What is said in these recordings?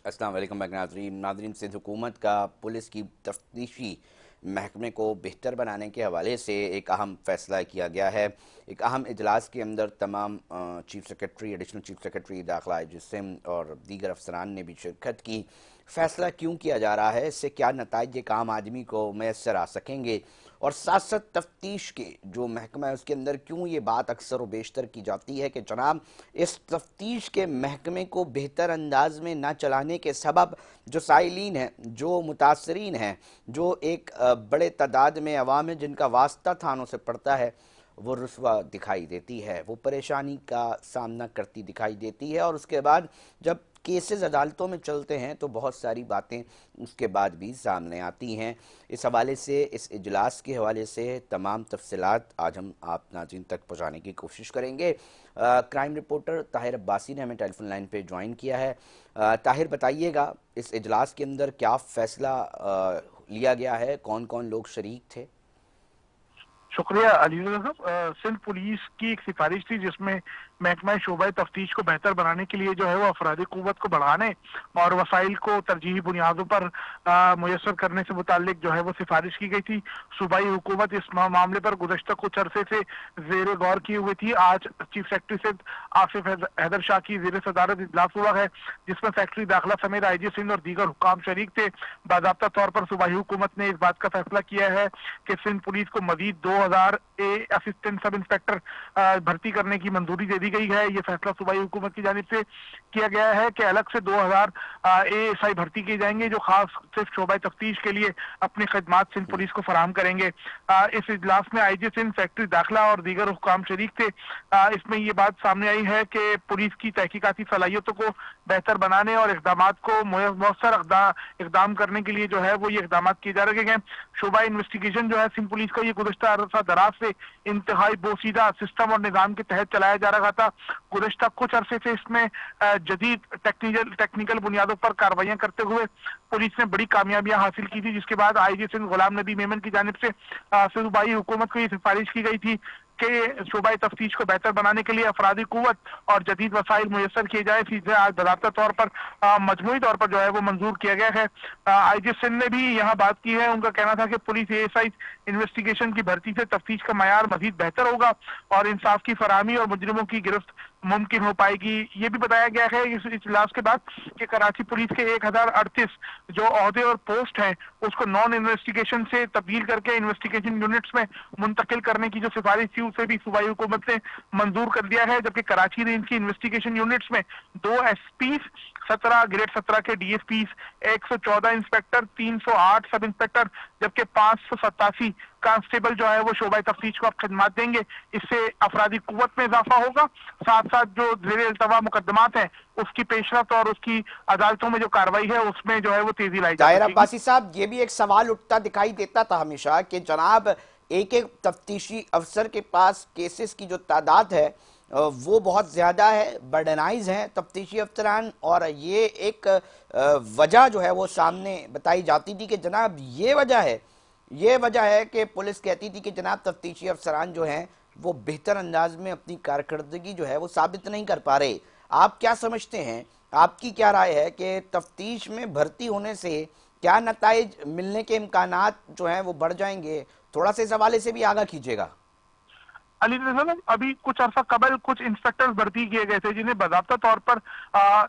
अस्सलाम वालेकुम नाज़रीन। सिंध हुकूमत का पुलिस की तफ्तीशी महकमे को बेहतर बनाने के हवाले से एक अहम फैसला किया गया है। एक अहम इजलास के अंदर तमाम chief secretary, additional chief secretary दाखिला जिसम और दीगर अफसरान ने भी शिरकत की। फ़ैसला क्यों किया जा रहा है, इससे क्या नताइज एक आम आदमी को मैसर आ सकेंगे, और साथ साथ तफ्तीश के जो महकमा है उसके अंदर क्यों ये बात अक्सर व बेशतर की जाती है कि जनाब इस तफ्तीश के महकमे को बेहतर अंदाज में ना चलाने के सबब जो साइलीन हैं, जो मुतासरीन हैं, जो एक बड़े तादाद में अवाम है जिनका वास्ता थानों से पड़ता है, वो रुस्वा दिखाई देती है, वो परेशानी का सामना करती दिखाई देती है। और उसके बाद जब केसेस अदालतों में चलते हैं तो बहुत सारी बातें उसके बाद भी सामने आती हैं। इस हवाले से, इस इजलास के हवाले से तमाम तफसीलात आज हम आप नाज़रीन तक पहुँचाने की कोशिश करेंगे। क्राइम रिपोर्टर ताहिर अब्बासी ने हमें टेलीफोन लाइन पे ज्वाइन किया है। ताहिर, बताइएगा इस इजलास के अंदर क्या फ़ैसला लिया गया है, कौन कौन लोग शरीक थे? शुक्रिया अली साहब। सिंध पुलिस की एक सिफारिश थी जिसमें महकमा शोबा तफ्तीश को बेहतर बनाने के लिए जो है वो अफराधी कुव्वत को बढ़ाने और वसाइल को तरजीही बुनियादों पर मुयसर करने से मुतालिक जो है वो सिफारिश की गई थी। सूबाई हुकूमत इस मामले पर गुज़श्ता कुछ अरसे से जेर गौर की हुई थी। आज चीफ सेक्रेटरी से आसिफ हैदर शाह की जेर सदारत इजलास हुआ है जिसमें सेक्रेटरी दाखिला समेत IG सिंध और दीगर हुकाम शरीक थे। बाज़ाब्ता तौर पर सूबाई हुकूमत ने इस बात का फैसला किया है कि सिंध पुलिस को मजीद 2000 असिस्टेंट सब इंस्पेक्टर भर्ती करने की मंजूरी दे दी गई है। ये फैसला सूबाई हुकूमत की जानिब से किया गया है कि अलग से 2000 ASI भर्ती किए जाएंगे जो खास सिर्फ शोबा तफ्तीश के लिए अपनी खदमात सिंध पुलिस को फराहम करेंगे। इस इजलास में IG सिंध, सेक्रेटरी दाखिला और दीगर हुकाम शरीक थे। इसमें ये बात सामने आई है कि पुलिस की तहकीकाती सलाहियतों को बेहतर बनाने और इकदाम को मौसर इकदाम करने के लिए जो है वो ये इकदाम किए जा रहे हैं। शोबा इन्वेस्टिगेशन जो है सिंध पुलिस का ये गुज़श्ता अरसा दराज से इंतहाई बोसीदा सिस्टम और निजाम के तहत चलाया जा रहा था। गुज़श्ता कुछ अरसे से इसमें जदीद टेक्निकल बुनियादों पर कार्रवाइयां करते हुए पुलिस ने बड़ी कामयाबियां हासिल की थी, जिसके बाद IG सिंध गुलाम नबी मेमन की जानिब से सूबाई हुकूमत को ये सिफारिश की गई थी कि शोबाई तफ्तीश को बेहतर बनाने के लिए अफराधी कुव्वत और जदीद वसाइल मुयसर किए जाए। सीधे आज बाज़ाब्ता तौर पर मजमूई तौर पर जो है वो मंजूर किया गया है। IG सिंध ने भी यहाँ बात की है। उनका कहना था कि पुलिस ASI इन्वेस्टिगेशन की भर्ती से तफ्तीश का मयार मजीद बेहतर होगा और इंसाफ की फराहमी और मुजरिमों की गिरफ्त मुमकिन हो पाएगी। ये भी बताया गया है इस इजलास के बाद कि कराची पुलिस के 1038 जो ओहदे और पोस्ट हैं उसको नॉन इन्वेस्टिगेशन से तब्दील करके इन्वेस्टिगेशन यूनिट्स में मुंतकिल करने की जो सिफारिश थी उसे भी सूबाई हुकूमत ने मंजूर कर दिया है। जबकि कराची रेंज की इन्वेस्टिगेशन यूनिट्स में 2 SPs, 17 ग्रेड 17 के DSPs, 114 इंस्पेक्टर, 308 सब इंस्पेक्टर जबकि 587 कांस्टेबल जो है वो शोबा तफ्तीश को अब खदमात देंगे। इससे अफराधी कुव्वत में इजाफा होगा, साथ साथ जो ज़ेर इल्तवा मुकदमात हैं उसकी पेशरफ और उसकी अदालतों में जो कार्रवाई है उसमें जो है वो तेजी लाई ताहिर जाएगी। अब्बासी साहब, ये भी एक सवाल उठता दिखाई देता था हमेशा कि जनाब एक एक तफ्तीशी अफसर के पास केसेस की जो तादाद है वो बहुत ज़्यादा है, बर्डनाइज हैं तफ्तीशी अफसरान, और ये एक वजह जो है वो सामने बताई जाती थी कि जनाब ये वजह है कि पुलिस कहती थी कि जनाब तफ्तीशी अफसरान जो हैं वो बेहतर अंदाज में अपनी कारकर्दगी जो है वो साबित नहीं कर पा रहे। आप क्या समझते हैं, आपकी क्या राय है कि तफ्तीश में भर्ती होने से क्या नताइज मिलने के इम्कानात जो हैं वो बढ़ जाएंगे? थोड़ा सा इस हवाले से भी आगाह कीजिएगा। अली साहब, अभी कुछ अर्सा कबल कुछ इंस्पेक्टर्स भर्ती किए गए थे जिन्हें बाज़ाब्ता तौर पर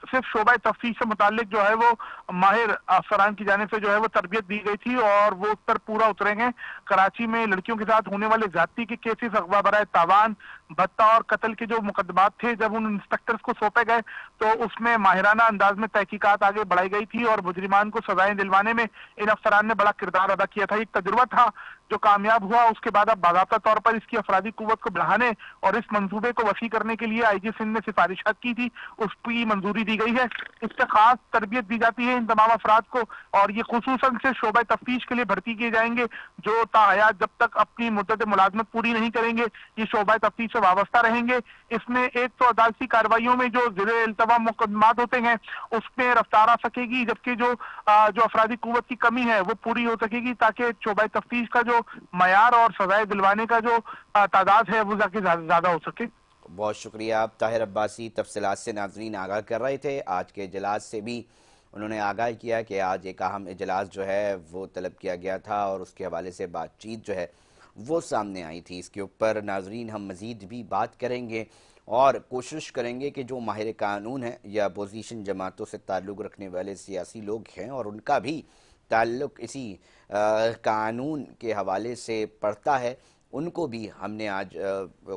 सिर्फ शोबा तफ्तीश से मुतालिक जो है वो माहिर अफसरान की जानिब से जो है वो तरबियत दी गई थी और वो उस पर पूरा उतरेंगे। कराची में लड़कियों के साथ होने वाले ज्यादती के केसेस, अगवा बराए तावान, भत्ता और कत्ल के जो मुकदमात थे जब उन इंस्पेक्टर्स को सौंपे गए तो उसमें माहिराना अंदाज में तहकीकात आगे बढ़ाई गई थी और मुजरिमान को सजाएं दिलवाने में इन अफसरान ने बड़ा किरदार अदा किया था। एक तजुर्बा था जो कामयाब हुआ। उसके बाद अब बाज़ाब्ता तौर पर इसकी अफराधी कुव्वत को बढ़ाने और इस मंसूबे को वसी करने के लिए IG सिंध ने सिफारिशात की थी, उसकी मंजूरी दी गई है। इस पर खास तरबियत दी जाती है इन तमाम अफराद को और ये खुसूसन से शोबा तफ्तीश के लिए भर्ती किए जाएंगे जो ताहयात जब तक अपनी मुद्दत मुलाजमत पूरी नहीं करेंगे ये शोबा तफ्तीश से वाबस्ता रहेंगे। इसमें एक तो अदालती कार्रवाइयों में जो ज़ेरे इल्तवा मुकदमात होते हैं उसमें रफ्तार आ सकेगी, जबकि जो अफराधी कुव्वत की कमी है वो पूरी हो सकेगी ताकि शोबा तफ्तीश का जो मयार और सजाए दिलवाने का जो तादाद है वो जाके ज्यादा हो सके। बहुत शुक्रिया। आप ताहिर अब्बासी तफसीलात से नाजरीन आगाह कर रहे थे। आज के इजलास से भी उन्होंने आगाह किया कि आज एक अहम इजलास जो है वो तलब किया गया था और उसके हवाले से बातचीत जो है वो सामने आई थी। इसके ऊपर नाजरीन हम मज़ीद भी बात करेंगे और कोशिश करेंगे कि जो माहिर कानून हैं या अपोजिशन जमातों से ताल्लुक़ रखने वाले सियासी लोग हैं और उनका भी ताल्लुक़ इसी कानून के हवाले से पड़ता है, उनको भी हमने आज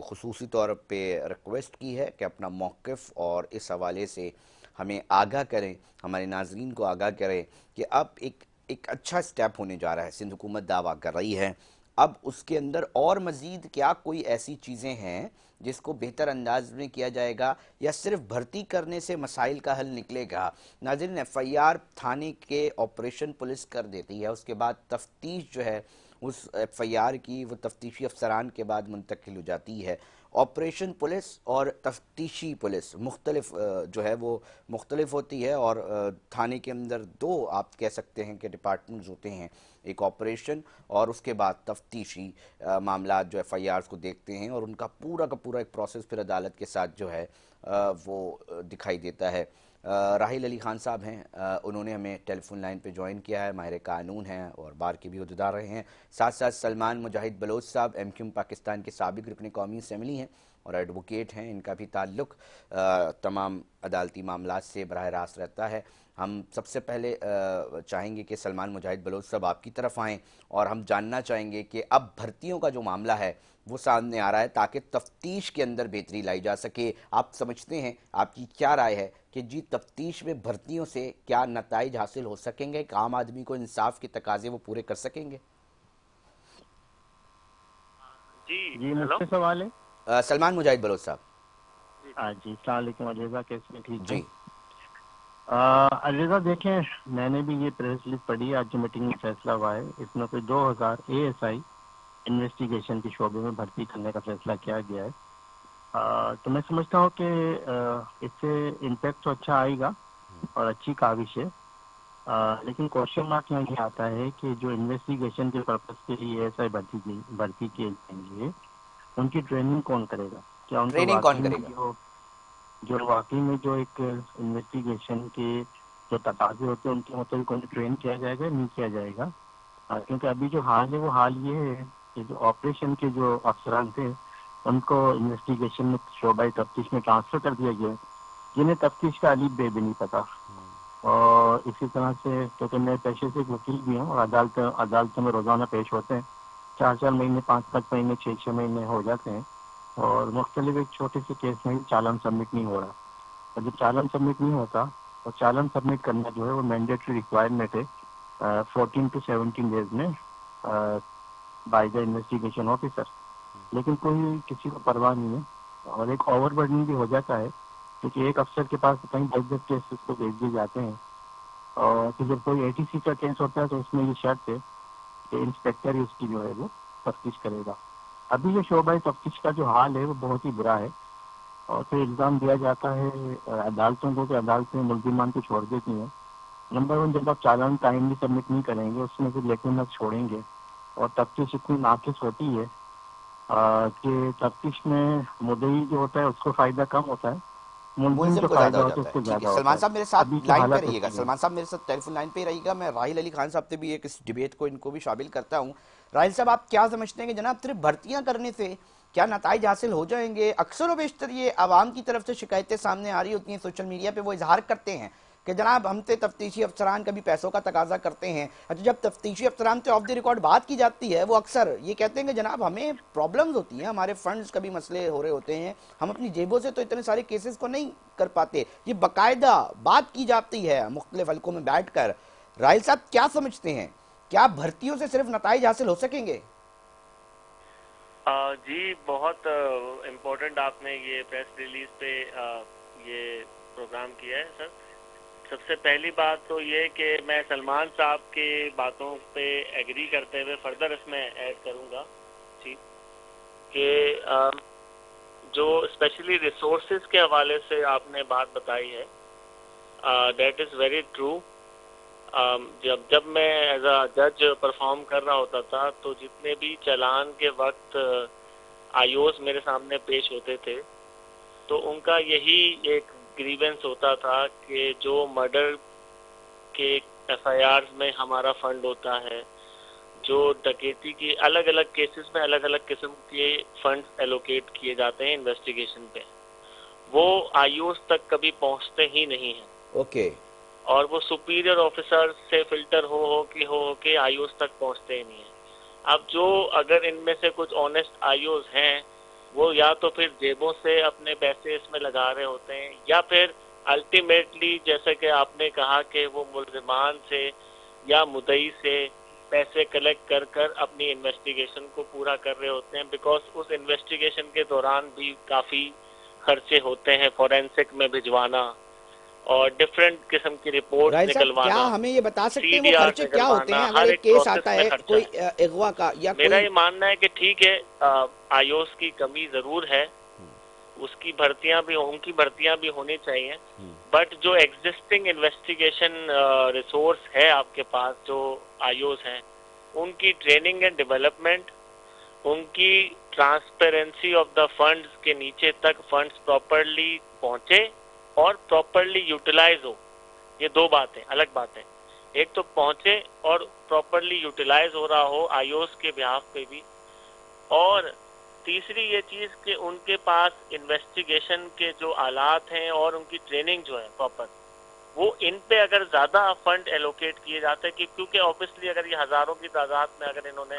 खुसूसी तौर पे रिक्वेस्ट की है कि अपना मौक़िफ़ और इस हवाले से हमें आगाह करें, हमारे नाज़रीन को आगाह करें कि अब एक अच्छा स्टेप होने जा रहा है। सिंध हुकूमत दावा कर रही है, अब उसके अंदर और मज़ीद क्या कोई ऐसी चीज़ें हैं जिसको बेहतर अंदाज में किया जाएगा या सिर्फ भर्ती करने से मसाइल का हल निकलेगा। नाज़रीन, FIR थाने के ऑपरेशन पुलिस कर देती है, उसके बाद तफ्तीश जो है उस FIR की वो तफ्तीशी अफसरान के बाद मुंतकिल हो जाती है। ऑपरेशन पुलिस और तफ्तीशी पुलिस मुख्तलिफ जो है वो मुख्तलिफ होती है और थाने के अंदर दो आप कह सकते हैं कि डिपार्टमेंट्स होते हैं, एक ऑपरेशन और उसके बाद तफ्तीशी मामला जो FIRs को देखते हैं और उनका पूरा का पूरा एक प्रोसेस फिर अदालत के साथ जो है वो दिखाई देता है। राहिल अली खान साहब हैं, उन्होंने हमें टेलीफोन लाइन पे ज्वाइन किया है, माहिर कानून हैं और बार के भी अहदेदार रहे हैं। साथ साथ सलमान मुजाहिद बलोच साहब MQM पाकिस्तान के साबिक रुकन कौमी असम्बली हैं और एडवोकेट हैं। इनका भी ताल्लुक़ तमाम अदालती मामलात से बराह रास्त रहता है। हम सबसे पहले चाहेंगे कि सलमान मुजाहिद बलोच साहब आपकी तरफ आएँ और हम जानना चाहेंगे कि अब भर्तियों का जो मामला है वो सामने आ रहा है ताकि तफ्तीश के अंदर बेहतरी लाई जा सके। आप समझते हैं, आपकी क्या राय है कि जी तफ्तीश में भर्तियों से क्या नताइज हासिल हो सकेंगे, कि आम आदमी को इंसाफ के तकाजे वो पूरे कर सकेंगे? जी मुझसे सवाल है। सलमान मुजाहिद बलोच साहब। जी सलाम अलीज़ा, कैसे? ठीक जी। अलीज़ा देखें, मैंने भी ये प्रेस रिलीज पढ़ी, आज जो मीटिंग में फैसला हुआ है इसमें कोई 2000 ASI इन्वेस्टिगेशन के शोबे में भर्ती करने का फैसला किया गया है। तो मैं समझता हूँ कि इससे इम्पैक्ट तो अच्छा आएगा और अच्छी काविश है, लेकिन क्वेश्चन मार्क यहाँ ये आता है कि जो इन्वेस्टिगेशन के पर्पज के लिए ASI भर्ती किए जाएंगे उनकी ट्रेनिंग कौन करेगा? क्या उनको ट्रेनिंग कौन करेगा? जो वाकई में जो एक इन्वेस्टिगेशन के जो तकाजे होते हैं उनके मतलब कौन ट्रेन किया जाएगा नहीं किया जाएगा? क्योंकि अभी जो हाल है वो हाल ये है कि जो ऑपरेशन के जो अफसरान थे उनको इन्वेस्टिगेशन में शोबाई तफ्तीश में ट्रांसफर कर दिया गया, जिन्हें तफ्तीश का अलीफ बे भी नहीं पता। और इसी तरह से क्योंकि मैं पेशे से एक वकील भी हूँ और अदालतों में रोजाना पेश होते हैं, 4-4 महीने 5-5 महीने 6-6 महीने हो जाते हैं और मुख्तलिफ एक छोटे से केस में चालान सबमिट नहीं हो रहा। और जब चालान सबमिट नहीं होता और चालान सबमिट करना जो है वो मैंडेटरी रिक्वायरमेंट है 14 to 17 डेज में बाय द इन्वेस्टिगेशन ऑफिसर, लेकिन कोई किसी को परवाह नहीं है और एक ओवरबर्डन भी हो जाता है क्योंकि एक अफसर के पास कहीं 10-10 केसेस को भेज दिए जाते हैं। और फिर जब कोई ATC का केस होता है तो उसमें ये शर्त है कि इंस्पेक्टर ही उसकी जो है वो तफ्तीश करेगा। अभी जो शोबा तफ्तीश का जो हाल है वो बहुत ही बुरा है और फिर इल्ज़ाम दिया जाता है अदालतों को कि अदालतें मुल्ज़िमान को छोड़ देती हैं। नंबर 1, जब आप चालान टाइमली सबमिट नहीं करेंगे उसमें फिर लेकिन छोड़ेंगे और तफ्तीश इतनी नाकिस होती है कि तफ्तीश में मुद्दई जो होता है उसको फ़ायदा कम होता है, मुलजिम को ज़्यादा हो जाता है। ठीक है, सलमान साहब मेरे साथ लाइन पे रहिएगा, सलमान साहब मेरे साथ टेलीफोन लाइन पे रहिएगा। मैं राहिल अली खान साहब से भी एक इस डिबेट को इनको भी शामिल करता हूँ। राहिल साहब, आप क्या समझते हैं कि जनाब सिर्फ भर्तियां करने से क्या नताइज हासिल हो जाएंगे? अक्सर व बेशतर ये आवाम की तरफ से शिकायतें सामने आ रही होती हैं, सोशल मीडिया पे वो इजहार करते हैं कि जनाब हमसे तफ्तीशी अफसरान कभी पैसों का तकाजा करते हैं। अच्छा, जब तफ्तीशी अफसरान से ऑफ द रिकॉर्ड बात की जाती है वो अक्सर ये कहते हैं कि जनाब हमें प्रॉब्लम्स होती हैं, हमारे फंड्स का भी मसले हो रहे होते हैं, हम अपनी जेबों से तो इतने सारे केसेस को नहीं कर पाते। ये बाकायदा बात की जाती है मुख्तलिफ हलकों में बैठ कर। राहिल साहब क्या समझते हैं, क्या भर्तियों से सिर्फ नताइज हासिल हो सकेंगे? जी, बहुत इम्पोर्टेंट आपने ये प्रेस रिलीज पे ये प्रोग्राम किया है सर। सबसे पहली बात तो ये कि मैं सलमान साहब के बातों पे एग्री करते हुए फर्दर इसमें ऐड करूँगा जी कि जो स्पेशली रिसोर्सेज के हवाले से आपने बात बताई है, दैट इज़ वेरी ट्रू। जब मैं एज अ जज परफॉर्म कर रहा होता था तो जितने भी चालान के वक्त आईओस मेरे सामने पेश होते थे तो उनका यही एक ग्रीवेंस होता था कि जो मर्डर FIRs में हमारा फंड होता है, जो डकैती की अलग अलग केसेस में अलग अलग किस्म के फंड एलोकेट किए जाते हैं इन्वेस्टिगेशन पे, वो IOs तक कभी पहुंचते ही नहीं है। ओके। और वो सुपीरियर ऑफिसर से फिल्टर हो के IOs तक पहुंचते ही नहीं है। अब जो अगर इनमें से कुछ ऑनेस्ट IOs हैं, वो या तो फिर जेबों से अपने पैसे इसमें लगा रहे होते हैं, या फिर अल्टीमेटली जैसे कि आपने कहा कि वो मुल्जिमान से या मुद्दई से पैसे कलेक्ट कर कर अपनी इन्वेस्टिगेशन को पूरा कर रहे होते हैं, बिकॉज उस इन्वेस्टिगेशन के दौरान भी काफ़ी खर्चे होते हैं, फॉरेंसिक में भिजवाना और डिफरेंट किस्म की रिपोर्ट निकलवाना। क्या हमें ये बता सकते हैं वो खर्चे क्या होते हैं अगर एक केस आता है कोई अगवा का या मेरा ये मानना है कि ठीक है, IOs की कमी जरूर है, उसकी भर्तियां भी, उनकी भर्तियां भी होनी चाहिए, बट जो एग्जिस्टिंग इन्वेस्टिगेशन रिसोर्स है आपके पास, जो IOs हैं, उनकी ट्रेनिंग एंड डेवलपमेंट, उनकी ट्रांसपेरेंसी ऑफ द फंड्स के नीचे तक फंड्स प्रॉपरली पहुंचे और प्रॉपरली यूटिलाइज हो। ये दो बातें अलग बातें, एक तो पहुंचे और प्रॉपरली यूटिलाइज हो रहा हो IOs के बिहाफ पे भी, और तीसरी ये चीज कि उनके पास इन्वेस्टिगेशन के जो आलात हैं और उनकी ट्रेनिंग जो है प्रॉपर, वो इन पे अगर ज्यादा फंड एलोकेट किए जाते हैं, क्योंकि ऑब्वियसली अगर ये हजारों की तादाद में अगर इन्होंने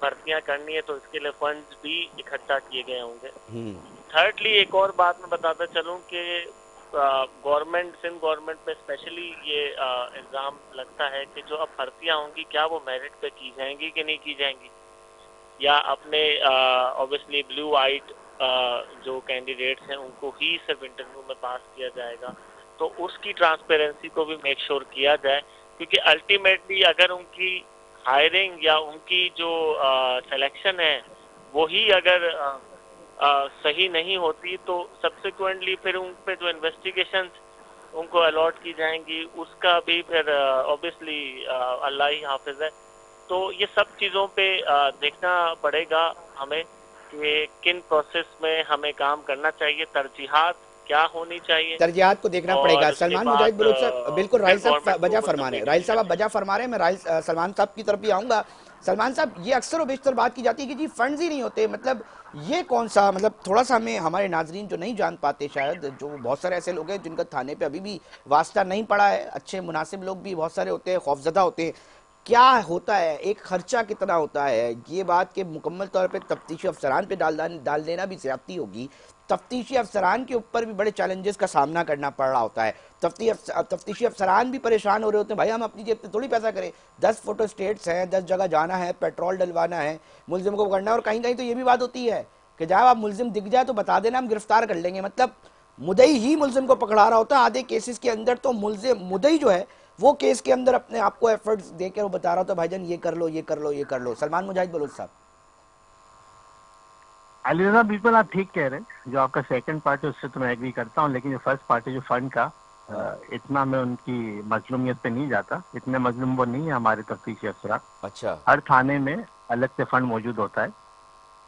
भर्तियां करनी है तो इसके लिए फंड्स भी इकट्ठा किए गए होंगे। थर्डली एक और बात मैं बताता चलूं कि गवर्नमेंट, सिंध गवर्नमेंट पे स्पेशली ये इल्ज़ाम लगता है कि जो अब भर्तियां होंगी क्या वो मेरिट पे की जाएंगी कि नहीं की जाएंगी, या अपने ऑब्वियसली ब्लू आइट जो कैंडिडेट्स हैं उनको ही सिर्फ इंटरव्यू में पास किया जाएगा। तो उसकी ट्रांसपेरेंसी को भी मेक श्योर किया जाए, क्योंकि अल्टीमेटली अगर उनकी हायरिंग या उनकी जो सिलेक्शन है वो ही अगर सही नहीं होती तो सब्सिक्वेंटली फिर उन पे जो इन्वेस्टिगेशन उनको अलॉट की जाएंगी उसका भी फिर ऑब्वियसली अल्लाह ही हाफिज है। तो ये सब चीज़ों पे देखना पड़ेगा हमें कि किन प्रोसेस में हमें काम करना चाहिए, तरजीहात क्या होनी चाहिए, तरजीहात को देखना पड़ेगा। सलमान मुजाहिद बलूच साहब, बिल्कुल राहिल साहब बजा फरमा रहे हैं, राहिल साहब आप बजा फरमा रहे हैं, मैं राहिल सलमान साहब की तरफ भी आऊँगा। सलमान साहब, ये अक्सर और बेशतर बात की जाती है कि जी फंड्स ही नहीं होते, मतलब ये कौन सा, मतलब थोड़ा सा हमें हमारे नाजरीन जो नहीं जान पाते, शायद जो बहुत सारे ऐसे लोग हैं जिनका थाने पे अभी भी वास्ता नहीं पड़ा है, अच्छे मुनासिब लोग भी बहुत सारे होते हैं, खौफजदा होते हैं, क्या होता है, एक खर्चा कितना होता है, ये बात के मुकम्मल तौर पे तफ्तीशी अफसरान पे डाल देना भी ज़्यादती होगी। तफ्तीशी अफसरान के ऊपर भी बड़े चैलेंजेस का सामना करना पड़ रहा होता है, तफ्तीशी अफसरान भी परेशान हो रहे होते हैं, भाई हम अपनी जेब से थोड़ी पैसा करें, 10 फोटो स्टेट्स हैं, 10 जगह जाना है, पेट्रोल डलवाना है, मुलजिम को पकड़ना है, और कहीं कहीं तो ये भी बात होती है कि जब आप मुलजिम दिख जाए तो बता देना, हम गिरफ्तार कर लेंगे, मतलब मुदई ही मुलजिम को पकड़ा रहा होता है। आधे केसेस के अंदर तो मुदई जो है वो केस के अंदर अपने आप को एफर्ट्स देकर वो बता रहा होता है, भाईजान ये कर लो, ये कर लो, ये कर लो। सलमान मुजाहिद बलूच साहब। अली रज़ा, बिल्कुल आप ठीक कह रहे हैं, जो आपका सेकंड पार्ट है उससे तो मैं एग्री करता हूँ, लेकिन जो फर्स्ट पार्ट है जो फंड का, इतना मैं उनकी मजलूमियत पे नहीं जाता, इतने मजलूम वो नहीं है हमारे तफ्तीशी अफसरान। अच्छा। हर थाने में अलग से फंड मौजूद होता है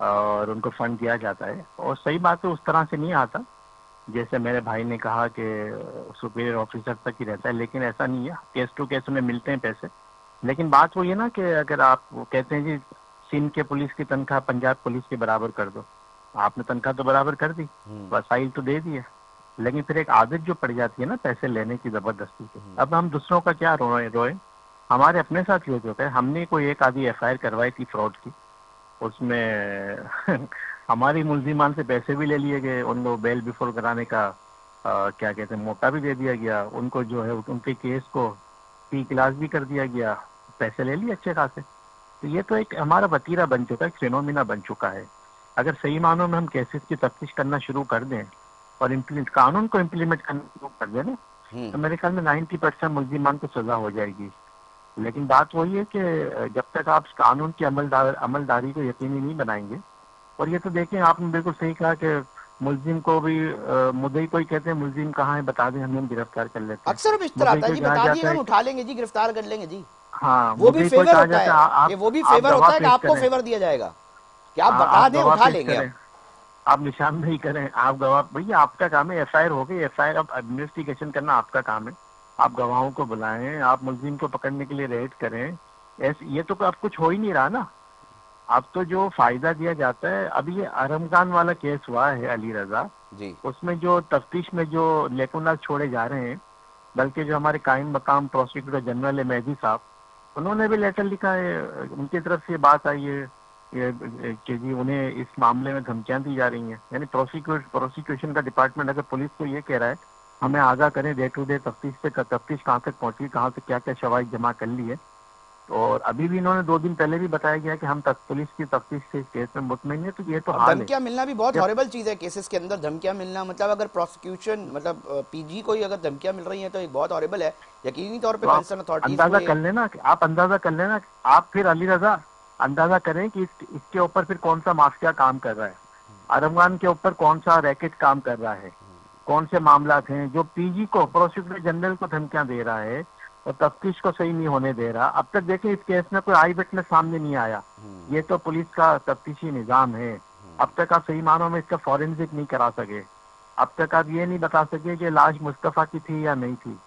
और उनको फंड दिया जाता है, और सही बात है उस तरह से नहीं आता जैसे मेरे भाई ने कहा कि सुपीरियर ऑफिसर तक ही रहता है, लेकिन ऐसा नहीं है, केस टू केस उन्हें मिलते हैं पैसे। लेकिन बात वही है ना कि अगर आप कहते हैं जी सिंध के पुलिस की तनख्वाह पंजाब पुलिस के बराबर कर दो, आपने तनख्वाह तो बराबर कर दी, वसाइल तो दे दिए, लेकिन फिर एक आदत जो पड़ जाती है ना पैसे लेने की जबरदस्ती की। अब हम दूसरों का क्या रोए, हमारे अपने साथ ही होता है। हमने कोई एक आधी FIR करवाई थी फ्रॉड की, उसमें हमारी मुल्जिमान से पैसे भी ले लिए गए, उनको बेल बिफोर कराने का क्या कहते हैं मौका भी दे दिया गया, उनको जो है उनके केस को पी क्लास भी कर दिया गया, पैसे ले लिए अच्छे खासे। तो ये तो एक हमारा वतीरा बन चुका है, फिनोमिना बन चुका है। अगर सही मानों में हम केसेस की तफ्तीश करना शुरू कर दें और कानून को इम्प्लीमेंट करना शुरू कर दें ना, तो मेरे ख्याल में 90% मुल्जिमान को सजा हो जाएगी। लेकिन बात वही है कि जब तक आप कानून की अमलदारी को यकीनी नहीं बनाएंगे, और ये तो देखें आपने बिल्कुल सही कहा कि मुल्जिम को भी मुद्दई को ही कहते हैं, मुल्जिम कहाँ है बता दें, हम गिरफ्तार कर लेते हैं। अक्सर इस तरह आता है जी, बता दिए हम उठा लेंगे जी, गिरफ्तार कर लेंगे जी। हाँ, वो भी फेवर होता है कि वो भी फेवर होता है कि आपको फेवर दिया जाएगा कि आप बता दें, उठा लेंगे। आप निशानदेही करें, आप गवाह, भैया आपका काम है, FIR हो गई, FIR अब इन्वेस्टिगेशन करना आपका काम है, आप गवाहों को बुलाएं, आप मुलजिम को पकड़ने के लिए रेड करें। ऐसे ये तो अब कुछ हो ही नहीं रहा ना। अब तो जो फायदा दिया जाता है, अभी ये आरमगान वाला केस हुआ है अली रजा, जी उसमें जो तफ्तीश में जो लेकुनाज छोड़े जा रहे हैं, बल्कि जो हमारे कायम मकाम प्रोसिक्यूटर जनरल है मेहदी साहब, उन्होंने भी लेटर लिखा है, उनकी तरफ से बात आई है ये कि जी उन्हें इस मामले में धमकियां दी जा रही हैं। यानी प्रोसिक्यूशन का डिपार्टमेंट अगर पुलिस को ये कह रहा है हमें आगाह करें डे टू डे तफ्तीश पे, तफ्तीश कहाँ तक पहुंची, कहाँ से क्या क्या शवाहिद जमा कर ली है। और अभी भी इन्होंने 2 दिन पहले भी बताया गया कि हम पुलिस की तफ्तीश से इस केस में मुतमईन है। तो ये तो हाल है। धमकियां मिलना भी बहुत हॉरिबल चीज है केसेस के अंदर। धमकियां मिलना मतलब अगर प्रोसिक्यूशन मतलब पीजी को ही अगर धमकियां मिल रही हैं तो एक बहुत हॉरिबल है। यकीनी तौर पे तो कंसर्न अथॉरिटीज अंदाजा कर लेना, आप अंदाजा कर लेना, आप फिर अली रजा अंदाजा करें कि इसके ऊपर फिर कौन सा माफिया काम कर रहा है, आरमगान के ऊपर कौन सा रैकेट काम कर रहा है, कौन से मामला हैं जो पीजी को प्रोसिक्यूटर जनरल को धमकियां दे रहा है और तफ्तीश को सही नहीं होने दे रहा। अब तक देखें इस केस में कोई आई विटनेस सामने नहीं आया। ये तो पुलिस का तफ्तीशी निजाम है। अब तक आप सही मानों में इसका फॉरेंसिक नहीं करा सके। अब तक आप ये नहीं बता सके कि लाश मुस्तफा की थी या नहीं थी।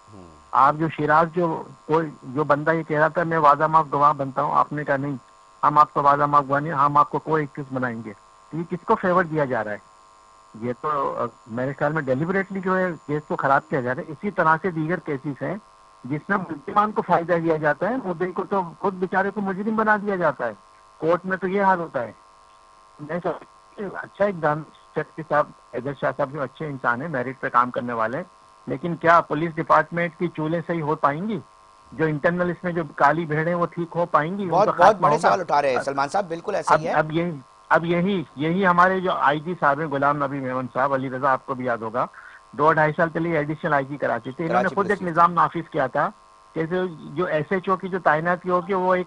आप जो शिराज जो बंदा ये कह रहा था मैं वादा माफ गवाह बनता हूँ, आपने कहा नहीं हम आपको वादा माफ गवाह नहीं, हम आपको कोई एक्यूज बनाएंगे। तो ये किसको फेवर दिया जा रहा है? ये तो मेरे ख्याल में डेलिबरेटली जो है केस को खराब किया जा रहा है। इसी तरह से दीगर केसेस हैं जिसमें मुल्जिमान को फायदा दिया जाता है, मुद्दे को तो खुद बेचारे को मुजरिम बना दिया जाता है। कोर्ट में तो ये हाल होता है। मैं अच्छा इकदाम साहब हैदर शाह साहब जो अच्छे इंसान है, मेरिट पे काम करने वाले हैं, लेकिन क्या पुलिस डिपार्टमेंट की चूल्हे सही हो पाएंगी? जो इंटरनल इसमें जो काली भेड़ें वो ठीक हो पाएंगी? बहुत बड़े सवाल उठा रहे हैं सलमान साहब, बिल्कुल ऐसा ही है। अब यही हमारे जो आईजी साहब हैं गुलाम नबी मेमन साहब, अली रजा आपको भी याद होगा 2-2.5 साल पहले एडिशनल आईजी कराची थे, इन्होंने खुद एक निजाम नाफिज किया था कि जो एसएचओ की जो तैनाती होगी वो एक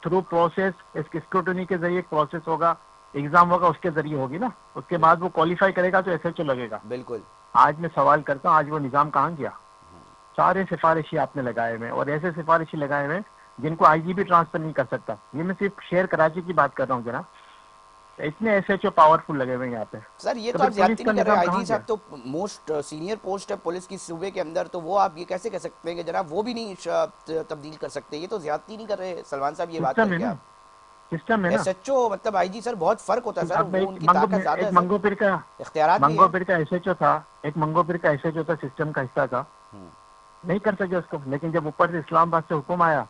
थ्रू प्रोसेस, इसकी स्क्रूटनी के जरिए एक प्रोसेस होगा, एग्जाम होगा, उसके जरिए होगी ना, उसके बाद वो क्वालिफाई करेगा तो एसएचओ लगेगा। बिल्कुल। आज मैं सवाल करता हूँ आज वो निजाम कहाँ गया? सारे सिफारिशी आपने लगाए हुए और ऐसे सिफारिशी लगाए हुए जिनको आईजी भी ट्रांसफर नहीं कर सकता। ये मैं सिर्फ शेयर कराची की बात कर रहा हूँ जरा, इतने एसएचओ पावरफुल लगे हुए यहाँ पे। सर ये तो आप ज्यादती नहीं कर रहे, आईजी साहब तो मोस्ट सीनियर पोस्ट है पुलिस की सूबे के अंदर, तो वो आप ये कैसे कह सकते हैं कि जनाब वो भी नहीं तब्दील कर सकते? ये तो ज्यादती नहीं कर रहे सलमान साहब? ये बात है क्या सिस्टम है ना? एसएचओ मतलब आईजी सर बहुत फर्क होता है सर, वो उनकी ताकत ज्यादा है। मंगोपीर का इख्तियारात, मंगोपीर का एसएचओ था, एक मंगोपीर का एसएचओ था, सिस्टम का हिस्सा था, नहीं कर सके उसको। लेकिन जब ऊपर से इस्लामाबाद से हुक्म आया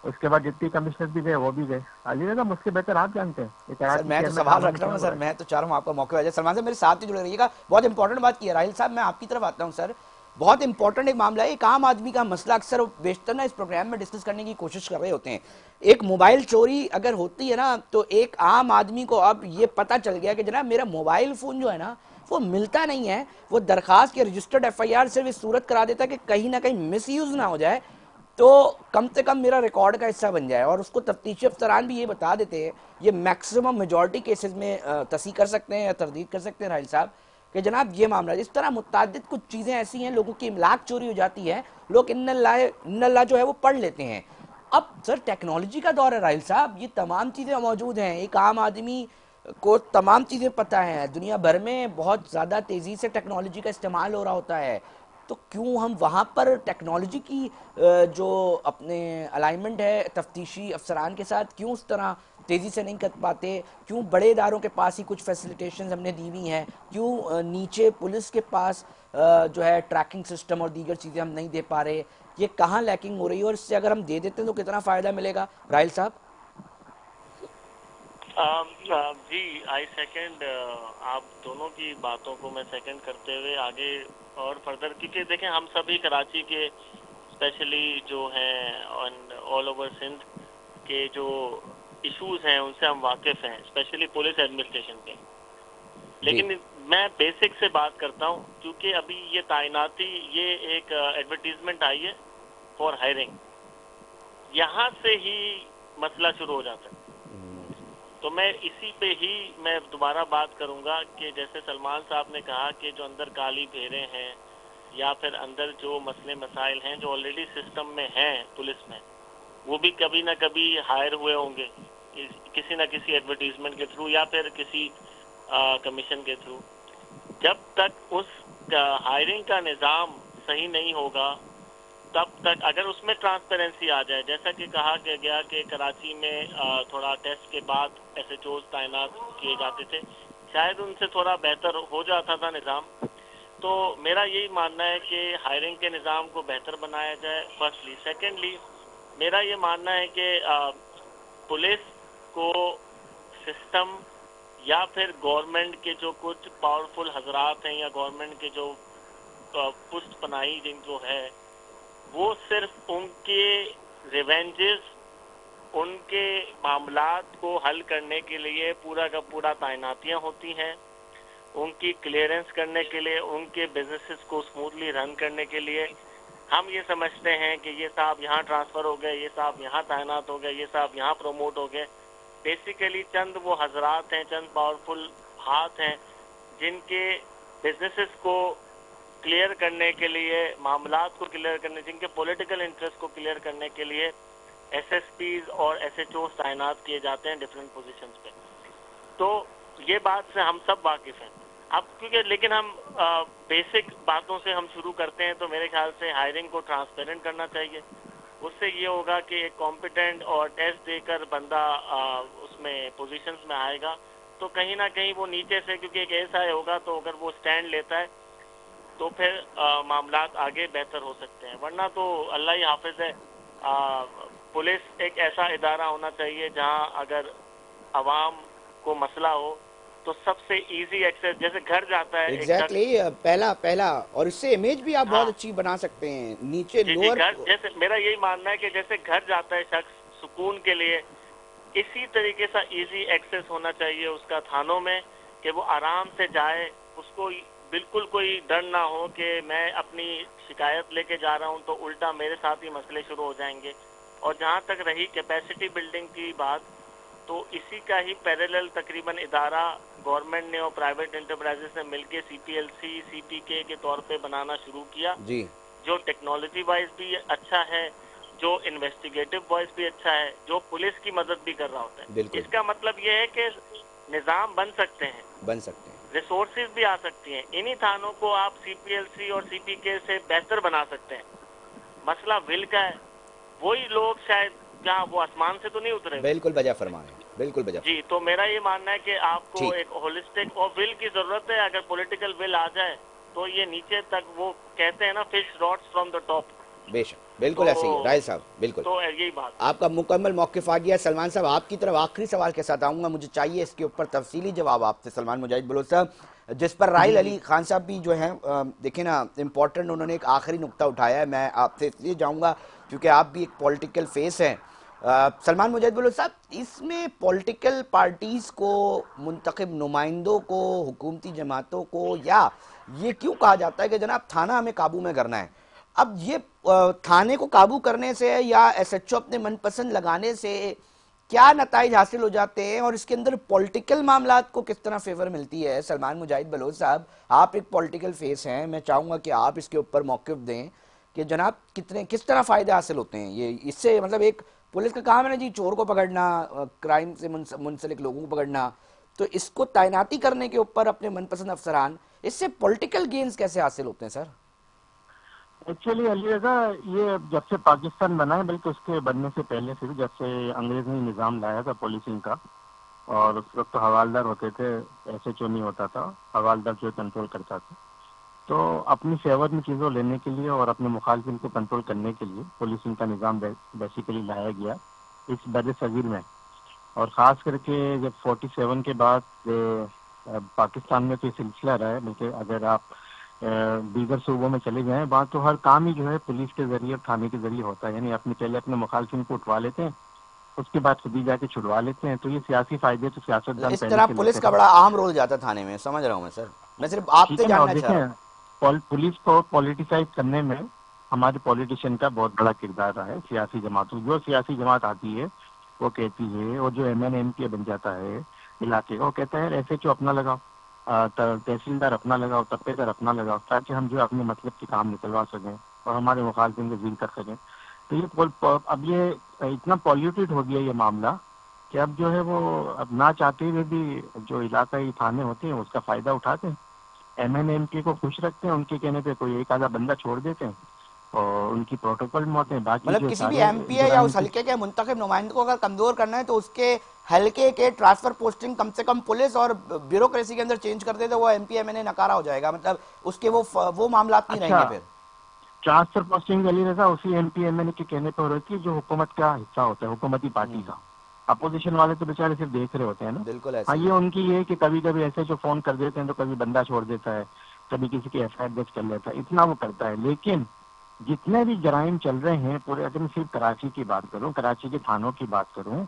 उसके बाद डिप्टी कमिश्नर भी गए, वो भी गए। अली रजा मुझसे बेहतर आप जानते हैं। सर मैं तो सवाल रख रहा हूँ सर, मैं तो चाह रहा हूँ आपका मौका आ जाए। सलमान साहब मेरे साथ ही जुड़े रहिएगा, बहुत इंपॉर्टेंट बात की है। राहिल साहब मैं आपकी तरफ आता हूँ सर, बहुत इंपॉर्टेंट एक मामला है, एक आम आदमी का मसला अक्सर बेशतर ना इस प्रोग्राम में डिस्कस करने की कोशिश कर रहे होते हैं। एक मोबाइल चोरी अगर होती है ना तो एक आम आदमी को अब ये पता चल गया कि जनाब मेरा मोबाइल फोन जो है ना वो मिलता नहीं है। वो दरखास्त या रजिस्टर्ड एफआईआर सिर्फ इस सूरत करा देता है कि कहीं ना कहीं मिसयूज ना हो जाए, तो कम से कम मेरा रिकॉर्ड का हिस्सा बन जाए। और उसको तफ्तीशी अफसरान भी ये बता देते हैं, ये मैक्सिमम मेजॉरिटी केसेस में तस्दीक कर सकते हैं या तरदीद कर सकते हैं राहिल साहब कि जनाब ये मामला इस तरह मुतादिद कुछ चीज़ें ऐसी हैं, लोगों की इमलाक चोरी हो जाती है, लोग इन्नल्लाह जो है वो पढ़ लेते हैं। अब सर टेक्नोलॉजी का दौर है राहिल साहब, ये तमाम चीज़ें मौजूद हैं, एक आम आदमी को तमाम चीज़ें पता हैं, दुनिया भर में बहुत ज़्यादा तेज़ी से टेक्नोलॉजी का इस्तेमाल हो रहा होता है, तो क्यों हम वहाँ पर टेक्नोलॉजी की जो अपने अलाइनमेंट है तफ्तीशी अफसरान के साथ क्यों उस तरह तेज़ी से नहीं कर पाते? क्यों बड़े इदारों के पास ही कुछ फैसिलिटेशन हमने दी हुई हैं, क्यों नीचे पुलिस के पास जो है ट्रैकिंग सिस्टम और दीगर चीज़ें हम नहीं दे पा रहे? ये कहाँ लैकिंग हो रही है और इससे अगर हम दे देते हैं तो कितना फ़ायदा मिलेगा राहिल साहब? जी आई सेकंड आप दोनों की बातों को मैं सेकंड करते हुए आगे और फर्दर, क्योंकि देखें हम सभी कराची के स्पेशली जो हैं ऑल ओवर सिंध के जो इश्यूज हैं उनसे हम वाकिफ हैं, स्पेशली पुलिस एडमिनिस्ट्रेशन के। लेकिन मैं बेसिक से बात करता हूं, क्योंकि अभी ये तैनाती ये एक एडवर्टीजमेंट आई है फॉर हायरिंग, यहाँ से ही मसला शुरू हो जाता है। तो मैं इसी पे ही मैं दोबारा बात करूंगा कि जैसे सलमान साहब ने कहा कि जो अंदर काली भेड़ें हैं या फिर अंदर जो मसले मसाइल हैं जो ऑलरेडी सिस्टम में हैं पुलिस में, वो भी कभी ना कभी हायर हुए होंगे किसी ना किसी एडवर्टीजमेंट के थ्रू या फिर किसी कमीशन के थ्रू। जब तक उस हायरिंग का निज़ाम सही नहीं होगा तब तक अगर उसमें ट्रांसपेरेंसी आ जाए, जैसा कि कहा गया कि कराची में थोड़ा टेस्ट के बाद SHOs तैनात किए जाते थे, शायद उनसे थोड़ा बेहतर हो जाता था निज़ाम। तो मेरा यही मानना है कि हायरिंग के निज़ाम को बेहतर बनाया जाए, फर्स्टली। सेकेंडली, मेरा ये मानना है कि पुलिस को सिस्टम या फिर गवर्नमेंट के जो कुछ पावरफुल हजरात हैं या गवर्नमेंट के जो पुष्ट पनाही जो है, वो सिर्फ उनके रिवेंजेस, उनके मामलात को हल करने के लिए पूरा का पूरा तैनातियां होती हैं, उनकी क्लियरेंस करने के लिए, उनके बिजनेसेस को स्मूथली रन करने के लिए। हम ये समझते हैं कि ये साहब यहाँ ट्रांसफ़र हो गए, ये साहब यहाँ तैनात हो गए, ये साहब यहाँ प्रमोट हो गए। बेसिकली चंद वो हजरात हैं, चंद पावरफुल हाथ हैं जिनके बिजनेसेस को क्लियर करने के लिए, मामलात को क्लियर करने, जिनके पॉलिटिकल इंटरेस्ट को क्लियर करने के लिए SSPs और SHOs तैनात किए जाते हैं डिफरेंट पोजीशंस पे। तो ये बात से हम सब वाकिफ हैं। अब क्योंकि लेकिन हम बेसिक बातों से हम शुरू करते हैं, तो मेरे ख्याल से हायरिंग को ट्रांसपेरेंट करना चाहिए। उससे ये होगा कि एक कॉम्पिटेंट और टेस्ट देकर बंदा उसमें पोजीशंस में आएगा, तो कहीं ना कहीं वो नीचे से, क्योंकि एक ऐसा होगा तो अगर वो स्टैंड लेता है तो फिर मामलात आगे बेहतर हो सकते हैं। वरना तो अल्लाह ही हाफिज है। पुलिस एक ऐसा इदारा होना चाहिए जहां अगर अवाम को मसला हो तो सबसे इजी एक्सेस, जैसे घर जाता है एग्जैक्टली पहला और इससे इमेज भी आप बहुत अच्छी बना सकते हैं नीचे लोअर। घर जैसे मेरा यही मानना है कि जैसे घर जाता है शख्स सुकून के लिए, इसी तरीके से इजी एक्सेस होना चाहिए उसका थानों में, कि वो आराम से जाए, उसको बिल्कुल कोई डर ना हो कि मैं अपनी शिकायत लेके जा रहा हूं तो उल्टा मेरे साथ ही मसले शुरू हो जाएंगे। और जहां तक रही कैपेसिटी बिल्डिंग की बात, तो इसी का ही पैरेलल तकरीबन इदारा गवर्नमेंट ने और प्राइवेट एंटरप्राइजेस ने मिलकर CPLC CPK के तौर पे बनाना शुरू किया जी, जो टेक्नोलॉजी वाइज भी अच्छा है, जो इन्वेस्टिगेटिव वाइज भी अच्छा है, जो पुलिस की मदद भी कर रहा होता है। इसका मतलब ये है कि निज़ाम बन सकते हैं, रिसोर्सेज भी आ सकती हैं। इन्हीं थानों को आप CPLC और CPK से बेहतर बना सकते हैं। मसला विल का है, वही लोग शायद जहाँ वो आसमान से तो नहीं उतरे। बिल्कुल बजा फरमा रहे हैं, बिल्कुल बजा जी। तो मेरा ये मानना है कि आपको एक होलिस्टिक और विल की जरूरत है। अगर पॉलिटिकल विल आ जाए तो ये नीचे तक, वो कहते हैं ना, fish rots from the top. बेशक, बिल्कुल ऐसे ही राय साहब, बिल्कुल। तो यही बात, आपका मुकम्मल मौक़िफ़ आ गया। सलमान साहब, आपकी तरफ आखिरी सवाल के साथ आऊँगा, मुझे चाहिए इसके ऊपर तफसीली जवाब आपसे। सलमान मुजाहिद बलोच साहब, जिस पर राहिल अली खान साहब भी जो हैं, देखें ना, इम्पोर्टेंट उन्होंने एक आखिरी नुक्ता उठाया है। मैं आपसे इसलिए जाऊँगा क्योंकि आप भी एक पॉलिटिकल फेस हैं। सलमान मुजाहिद बलोच साहब, इसमें पॉलिटिकल पार्टीज़ को, मुंतखब नुमाइंदों को, हुकूमती जमातों को, या ये क्यों कहा जाता है कि जनाब थाना हमें काबू में करना है? अब ये थाने को काबू करने से या SHO अपने मनपसंद लगाने से क्या नताइज हासिल हो जाते हैं, और इसके अंदर पॉलिटिकल मामलात को किस तरह फेवर मिलती है? सलमान मुजाहिद बलोच साहब, आप एक पॉलिटिकल फेस हैं, मैं चाहूँगा कि आप इसके ऊपर मौक़िफ़ दें कि जनाब किस तरह फ़ायदे हासिल होते हैं ये इससे। मतलब एक पुलिस का काम है ना जी, चोर को पकड़ना, क्राइम से मुंसलिक लोगों को पकड़ना, तो इसको तैनाती करने के ऊपर अपने मनपसंद अफसरान, इससे पॉलिटिकल गेन्स कैसे हासिल होते हैं सर? एक्चुअली अली रजा, ये जब से पाकिस्तान बना है, बल्कि उसके बनने से पहले से भी, जब से अंग्रेज ने निज़ाम लाया था पुलिसिंग का, और उस वक्त तो हवालदार होते थे, SHO नहीं होता था, हवालदार जो कंट्रोल करता था। तो अपनी फेवर में चीज़ों लेने के लिए और अपने मुखालिफिन को कंट्रोल करने के लिए पुलिसिंग का निज़ाम बेसिकली लाया गया इस बर सगीर में। और ख़ास करके जब 47 के बाद पाकिस्तान में तो ये सिलसिला रहा है, बल्कि अगर आप दीगर सूबों में चले जाएं, वहाँ तो हर काम ही जो है पुलिस के जरिए, थाने के जरिए होता है। यानी पहले अपने मुखालिफिन को उठवा लेते हैं, उसके बाद खुद ही जाके छुड़वा लेते हैं। तो ये सियासी फायदे तो सियासतदान इस तरह पुलिस का बड़ा अहम रोल जाता है थाने में, समझ रहा हूँ मैं सर। मैं सिर्फ आपसे जानना चाह रहा हूँ, पुलिस को पॉलिटिसाइज करने में हमारे पॉलिटिशियन का बहुत बड़ा किरदार रहा है। सियासी जमातों, जो सियासी जमात आती है वो कहती है, और जो MNMK बन जाता है इलाके का, वो कहता है SHO अपना लगाओ, तहसीलदार अपना लगाओ, तप्पेदार अपना लगाओ, ताकि हम जो अपने मतलब के काम निकलवा सकें और हमारे मुखालिफिन को जील कर सकें। तो ये अब ये इतना पॉल्यूटेड हो गया ये मामला कि अब जो है वो अब ना चाहते हुए भी जो इलाकाई थाने होते हैं उसका फ़ायदा उठाते हैं, MNMK को खुश रखते हैं, उनके कहने पे कोई एक आधा बंदा छोड़ देते हैं, और उनकी प्रोटोकॉल मौत है। बाकी मतलब जो किसी भी सारे एमपीए या जुराइम उस हल्के के मुंतखब नुमाइंदे को अगर कमजोर करना है तो उसके हल्के के ट्रांसफर पोस्टिंग कम से कम पुलिस और ब्यूरोक्रेसी के अंदर चेंज कर दे तो वो एमपीए मैंने नकारा हो जाएगा, मतलब उसके वो मामलात नहीं अच्छा, रहेंगे फिर। ट्रांसफर पोस्टिंग अली रजा उसी एमपीएमएल के कहने पर हो रही थी जो हुकूमत का हिस्सा होता है, हुकूमती पार्टी का। अपोजिशन वाले तो बेचारे सिर्फ देख रहे होते हैं ना। बिल्कुल हाँ, ऐसे ही ये है। उनकी ये कि कभी कभी ऐसे जो फोन कर देते हैं तो कभी बंदा छोड़ देता है, कभी किसी की एफआईआर दर्ज कर लेता है, इतना वो करता है। लेकिन जितने भी जराइम चल रहे हैं पूरे, अगर मैं सिर्फ कराची की बात करूं, कराची के थानों की बात करूं,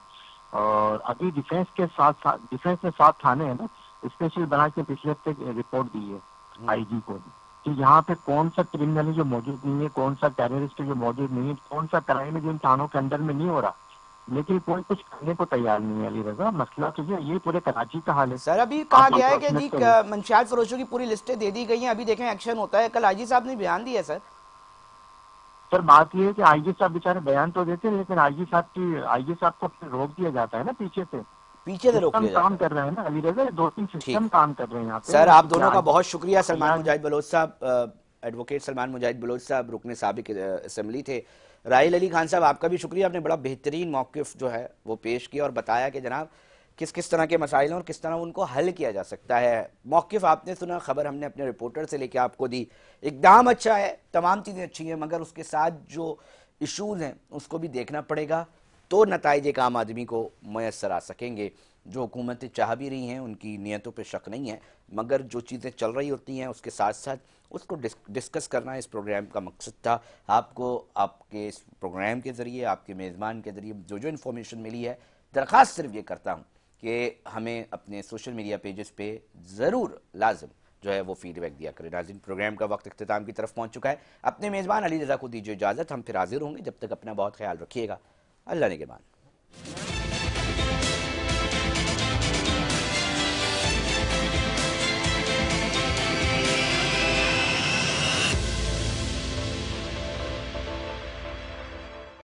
और अभी डिफेंस के साथ साथ, डिफेंस में 7 थाने हैं ना, स्पेशल बना के पिछले हफ्ते रिपोर्ट दी है आईजी को कि यहाँ पे कौन सा क्रिमिनल है जो मौजूद नहीं है, कौन सा टेररिस्ट है जो मौजूद नहीं है, कौन सा क्राइम है जो इन थानों के अंदर में नहीं हो रहा, लेकिन कोई कुछ करने को तैयार नहीं है। अली रजा, मसला तो ये पूरे कराची का हाल है। सर अभी कहा आप गया है कि जी अप्रोक्सीमेट करें मंशियात फरोशों की पूरी लिस्टें दे दी गई हैं, अभी देखें एक्शन होता है। कल आईजी साहब ने बयान दिया है सर। सर, बात ये है कि आईजी साहब बेचारे बयान तो देते हैं, लेकिन आईजी साहब को फिर रोक दिया जाता है ना पीछे से। पीछे से रोक सिस्टम लिया जाता काम है। कर रहे हैं ना अली रजा, 2-3 ठीक। सिस्टम काम कर रहे हैं यहाँ सर आप पे। दोनों का बहुत शुक्रिया। सलमान आज मुजाहिद बलोच साहब, एडवोकेट सलमान मुजाहिद बलोच साहब रुकने साबिक असेंबली थे। राहिल अली खान साहब आपका भी शुक्रिया, आपने बड़ा बेहतरीन मौक़िफ़ जो है वो पेश किया और बताया कि जनाब किस किस तरह के मसाइल हैं और किस तरह उनको हल किया जा सकता है। मौक़िफ़ आपने सुना, खबर हमने अपने रिपोर्टर से लेके आपको दी। इक़दाम अच्छा है, तमाम चीज़ें अच्छी हैं, मगर उसके साथ जो इशूज़ हैं उसको भी देखना पड़ेगा, तो नताइज एक आम आदमी को मैसर आ सकेंगे। जो हुकूमतें चाह भी रही हैं उनकी नीयतों पे शक नहीं है, मगर जो चीज़ें चल रही होती हैं उसके साथ साथ उसको डिस्कस करना इस प्रोग्राम का मकसद था। आपको आपके इस प्रोग्राम के ज़रिए, आपके मेज़बान के ज़रिए जो जो इन्फॉर्मेशन मिली है, दरख्वास्त सिर्फ ये करता हूँ कि हमें अपने सोशल मीडिया पेजेस पे ज़रूर लाजम जो है वो फीडबैक दिया करें। नाज़रीन, प्रोग्राम का वक्त इख्तिताम की तरफ पहुँच चुका है। अपने मेज़बान अली रज़ा को दीजिए इजाज़त, हम फिर हाजिर होंगे। जब तक अपना बहुत ख्याल रखिएगा। अल्लाह निगहबान।